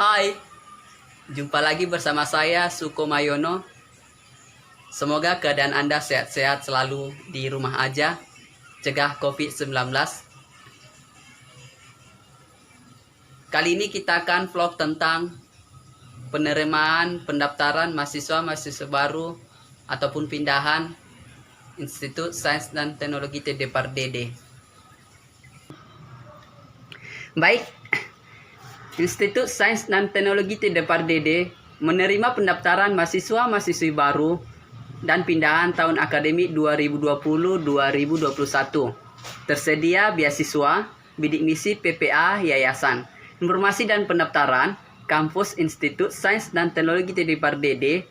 Hai, jumpa lagi bersama saya Suko Mayono. Semoga keadaan Anda sehat-sehat selalu di rumah aja, cegah COVID-19. Kali ini kita akan vlog tentang penerimaan pendaftaran mahasiswa baru ataupun pindahan Institut Sains dan Teknologi TD-PAR-DD. Baik, Institut Sains dan Teknologi TD-PAR-DD menerima pendaftaran mahasiswa-mahasiswi baru dan pindahan tahun akademik 2020-2021. Tersedia beasiswa, bidik misi PPA Yayasan. Informasi dan pendaftaran, Kampus Institut Sains dan Teknologi TD-PAR-DD,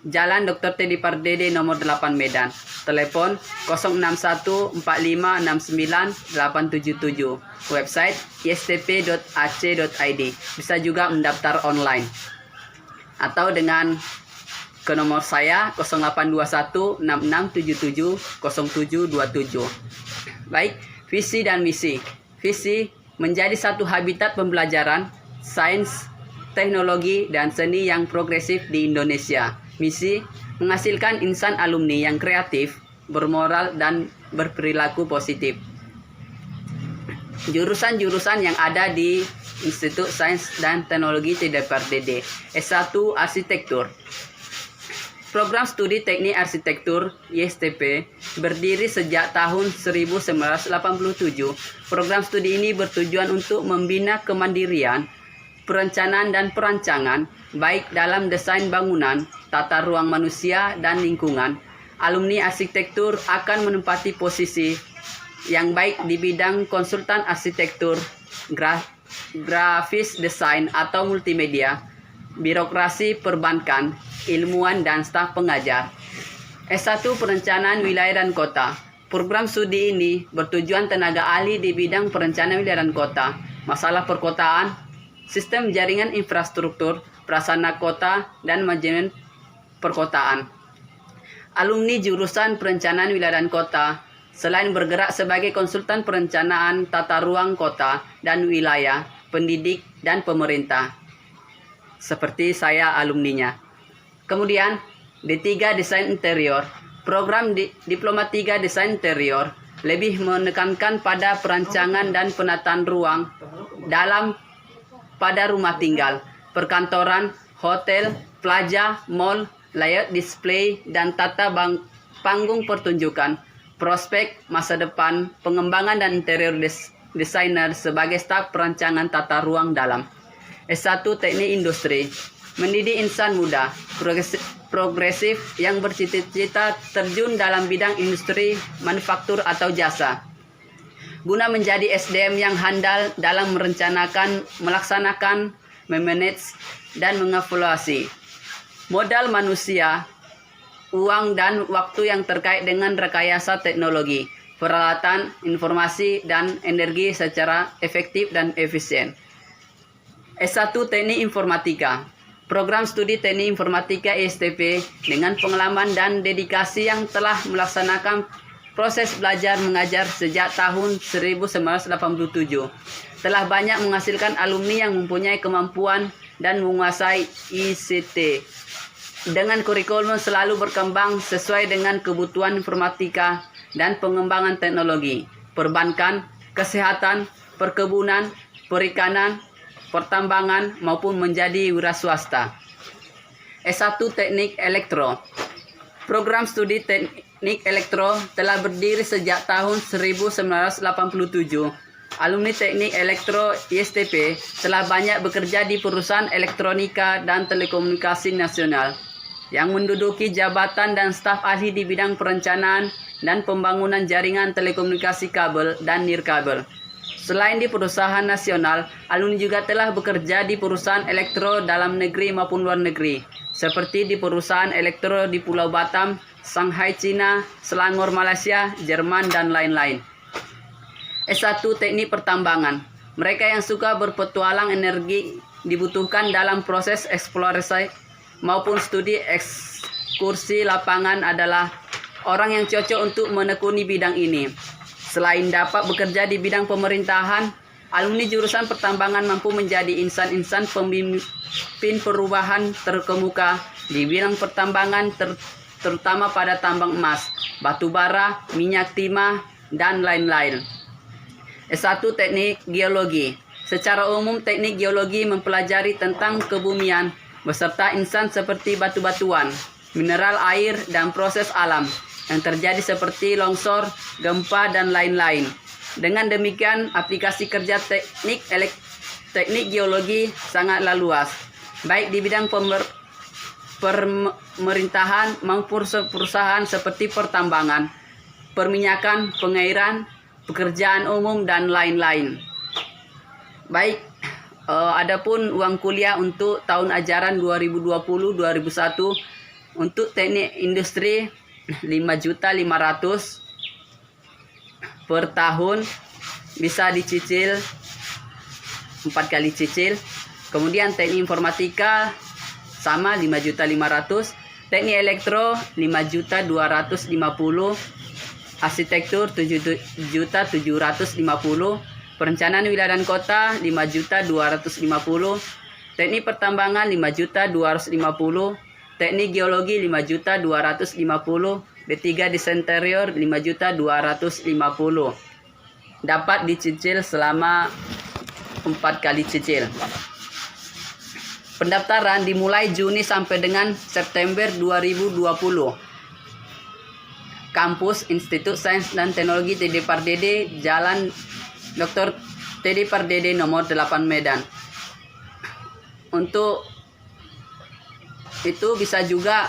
Jalan Dr. TD-PAR-DD nomor 8 Medan. Telepon 06145699877. Website istp.ac.id. Bisa juga mendaftar online. Atau dengan ke nomor saya 082166770727. Baik, visi dan misi. Visi menjadi satu habitat pembelajaran sains, teknologi, dan seni yang progresif di Indonesia. Misi menghasilkan insan alumni yang kreatif, bermoral, dan berperilaku positif. Jurusan-jurusan yang ada di Institut Sains dan Teknologi TD-PAR-DD. S1 Arsitektur. Program Studi Teknik Arsitektur (ISTP) berdiri sejak tahun 1987. Program studi ini bertujuan untuk membina kemandirian, perencanaan dan perancangan, baik dalam desain bangunan, tata ruang manusia, dan lingkungan. Alumni arsitektur akan menempati posisi yang baik di bidang konsultan arsitektur, grafis desain atau multimedia, birokrasi perbankan, ilmuwan, dan staf pengajar. S1 Perencanaan Wilayah dan Kota. Program studi ini bertujuan tenaga ahli di bidang perencanaan wilayah dan kota, masalah perkotaan, sistem jaringan infrastruktur, prasarana kota, dan manajemen perkotaan. Alumni jurusan perencanaan wilayah dan kota, selain bergerak sebagai konsultan perencanaan tata ruang kota dan wilayah, pendidik, dan pemerintah, seperti saya alumninya. Kemudian, D3 Desain Interior. Program Diploma 3 Desain Interior lebih menekankan pada perancangan dan penataan ruang pada rumah tinggal, perkantoran, hotel, plaza, mall, layout display, dan tata panggung pertunjukan, prospek masa depan, pengembangan dan interior designer sebagai staf perancangan tata ruang dalam. S1 Teknik Industri. Mendidik insan muda, progresif yang bercita-cita terjun dalam bidang industri, manufaktur, atau jasa, guna menjadi SDM yang handal dalam merencanakan, melaksanakan, memanage, dan mengevaluasi modal manusia, uang, dan waktu yang terkait dengan rekayasa teknologi, peralatan, informasi, dan energi secara efektif dan efisien. S1 Teknik Informatika. Program studi Teknik Informatika ISTP dengan pengalaman dan dedikasi yang telah melaksanakan proses belajar mengajar sejak tahun 1987. Telah banyak menghasilkan alumni yang mempunyai kemampuan dan menguasai ICT. Dengan kurikulum selalu berkembang sesuai dengan kebutuhan informatika dan pengembangan teknologi, perbankan, kesehatan, perkebunan, perikanan, pertambangan, maupun menjadi wira swasta. S1 Teknik Elektro. Program studi Teknik Elektro telah berdiri sejak tahun 1987. Alumni Teknik Elektro ISTP telah banyak bekerja di perusahaan elektronika dan telekomunikasi nasional yang menduduki jabatan dan staf ahli di bidang perencanaan dan pembangunan jaringan telekomunikasi kabel dan nirkabel. Selain di perusahaan nasional, alumni juga telah bekerja di perusahaan elektro dalam negeri maupun luar negeri, seperti di perusahaan elektro di Pulau Batam, Shanghai, Cina, Selangor, Malaysia, Jerman, dan lain-lain. S1 Teknik Pertambangan. Mereka yang suka berpetualang energi dibutuhkan dalam proses eksplorasi maupun studi ekskursi lapangan adalah orang yang cocok untuk menekuni bidang ini. Selain dapat bekerja di bidang pemerintahan, Alumni jurusan pertambangan mampu menjadi insan-insan pemimpin perubahan terkemuka di bidang pertambangan terutama pada tambang emas, batu bara, minyak timah, dan lain-lain. S1 Teknik Geologi. Secara umum, teknik geologi mempelajari tentang kebumian beserta insan seperti batu-batuan, mineral air, dan proses alam yang terjadi seperti longsor, gempa, dan lain-lain. Dengan demikian, aplikasi kerja teknik geologi sangatlah luas, baik di bidang pemerintahan maupun perusahaan seperti pertambangan, perminyakan, pengairan, pekerjaan umum, dan lain-lain. Baik, adapun uang kuliah untuk tahun ajaran 2020-2021 untuk teknik industri 5.500.000 per tahun, bisa dicicil 4 kali cicil. Kemudian teknik informatika sama 5.500.000, teknik elektro 5.250.000, arsitektur 7.750.000, perencanaan wilayah dan kota 5.250.000, teknik pertambangan 5.250.000, teknik geologi 5.250.000, D3 desain interior 5.250.000. Dapat dicicil selama 4 kali cicil. Pendaftaran dimulai Juni sampai dengan September 2020. Kampus Institut Sains dan Teknologi TD Pardede, Jalan Dr. TD Pardede nomor 8 Medan. Untuk itu bisa juga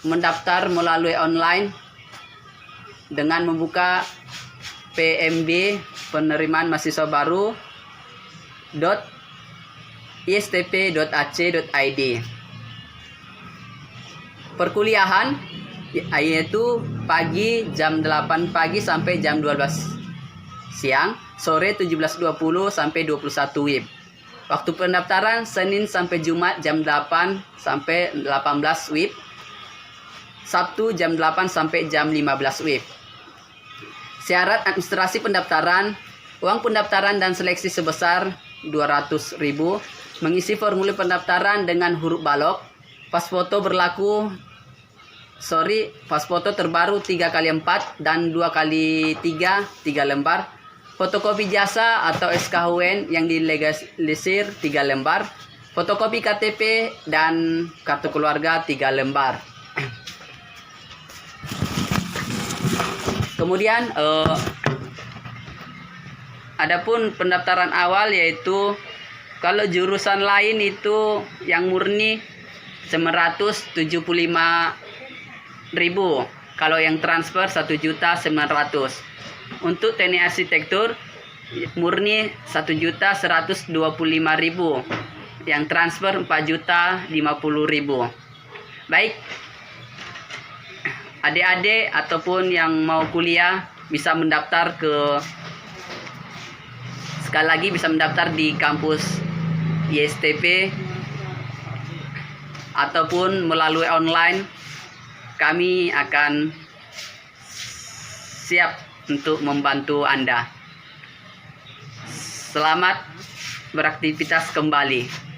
mendaftar melalui online dengan membuka PMB penerimaan mahasiswa baru .istp.ac.id. Perkuliahan yaitu pagi jam 8 pagi sampai jam 12 siang, sore 17.20 sampai 21 WIB. Waktu pendaftaran Senin sampai Jumat jam 8 sampai 18 WIB. Sabtu jam 8 sampai jam 15 WIB. Syarat administrasi pendaftaran, uang pendaftaran dan seleksi sebesar 200.000, mengisi formulir pendaftaran dengan huruf balok, pas foto terbaru 3x4 dan 2x3 3 lembar, fotokopi jasa atau SKHUN yang dilegalisir 3 lembar, fotokopi KTP dan kartu keluarga 3 lembar. Kemudian adapun pendaftaran awal yaitu kalau jurusan lain itu yang murni 975.000, kalau yang transfer 1.900.000. Untuk teknik arsitektur murni 1.125.000, yang transfer 4.050.000. Baik, adik-adik ataupun yang mau kuliah bisa mendaftar sekali lagi bisa mendaftar di kampus ISTP ataupun melalui online. Kami akan siap untuk membantu Anda. Selamat beraktivitas kembali.